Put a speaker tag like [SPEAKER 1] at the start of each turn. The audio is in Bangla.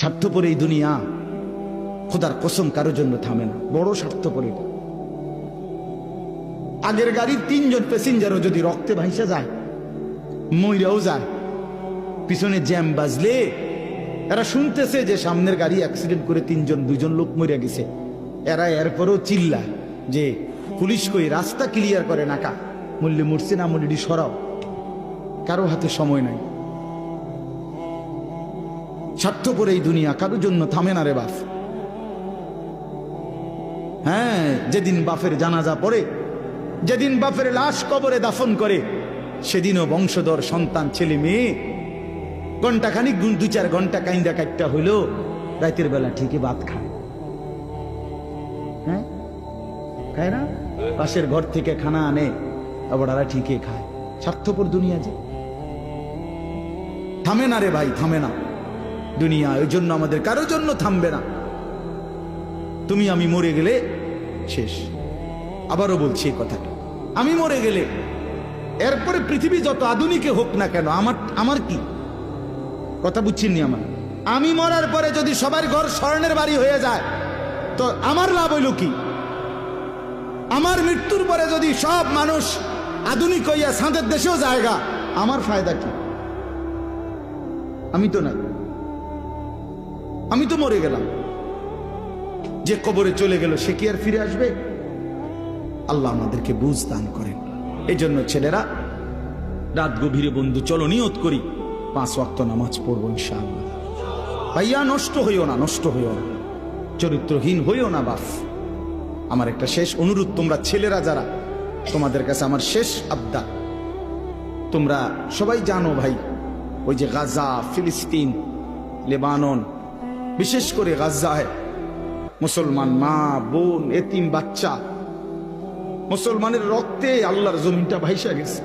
[SPEAKER 1] স্বার্থপর এই দুনিয়া, খোদার কসম কারো জন্য থামে না, বড় স্বার্থপর এটা। আগের গাড়ির 3 জন প্যাসেঞ্জারও যদি রক্তে ভাইসা যায়, মইরাও যায়, পিছনে জ্যাম বাজলে এরা শুনতেছে যে সামনের গাড়ি অ্যাক্সিডেন্ট করে 2 জন লোক মরে গেছে, এরা এরপরও চিল্লায় যে পুলিশ কই, রাস্তা ক্লিয়ার করে নাকা, মূল্যে মরছে না মূল্যটি সরাও। কারো হাতে সময় নাই। স্বার্থপর এই দুনিয়া, কারোর জন্য থামে না রে বাপ। হ্যাঁ, যেদিন বাপের জানাজা পড়ে, যেদিন বাপের লাশ কবরে দাফন করে, সেদিনও বংশধর সন্তান ছেলে মেয়ে ঘন্টাখানিক 2-4 ঘন্টা কাইন্দা কাটটা হইলো, রাতের বেলা ঠিকই ভাত খায়। হ্যাঁ, খায় না? পাশের ঘর থেকে খানা আনে, আবার ওরা ঠিকই খায়। স্বার্থপর দুনিয়া যে, থামে না রে ভাই, থামে না দুনিয়া। ওই জন্য আমাদের কারোর জন্য থামবে না। তুমি আমি মরে গেলে শেষ। আবারও বলছি এই কথাটা, আমি মরে গেলে এরপরে পৃথিবী যত আধুনিকে হোক না কেন, আমার কি কথা বুঝছেননি? আমি মরার পরে যদি সবার ঘর স্বর্ণের বাড়ি হয়ে যায়, তো আমার লাভ হইল কি? আমার মৃত্যুর পরে যদি সব মানুষ আধুনিক হইয়া সাঁদের দেশেও জায়গা, আমার ফায়দা কি? আমি তো নাই, আমি তো মরে গেলাম। যে কবরে চলে গেল সে কি আর ফিরে আসবে? আল্লাহ আমাদেরকে বুঝ দান করেন। এই জন্য ছেলেরা, রাত গভীরে বন্ধু চলো নিয়ত করি 5 ওয়াক্ত নামাজ পড়বো ইনশাআল্লাহ। ভাইয়া নষ্ট হইও না, নষ্ট হইও না, চরিত্রহীন হইও না বাপ। আমার একটা শেষ অনুরোধ, তোমরা ছেলেরা যারা, তোমাদের কাছে আমার শেষ আবদার, তোমরা সবাই জানো ভাই, ওই যে গাজা, ফিলিস্তিন, লেবানন, বিশেষ করে গাজায় মুসলমান মা বোন, এতিম বাচ্চা, মুসলমানের রক্তে আল্লাহর জমিনটা ভাইসা গেছে।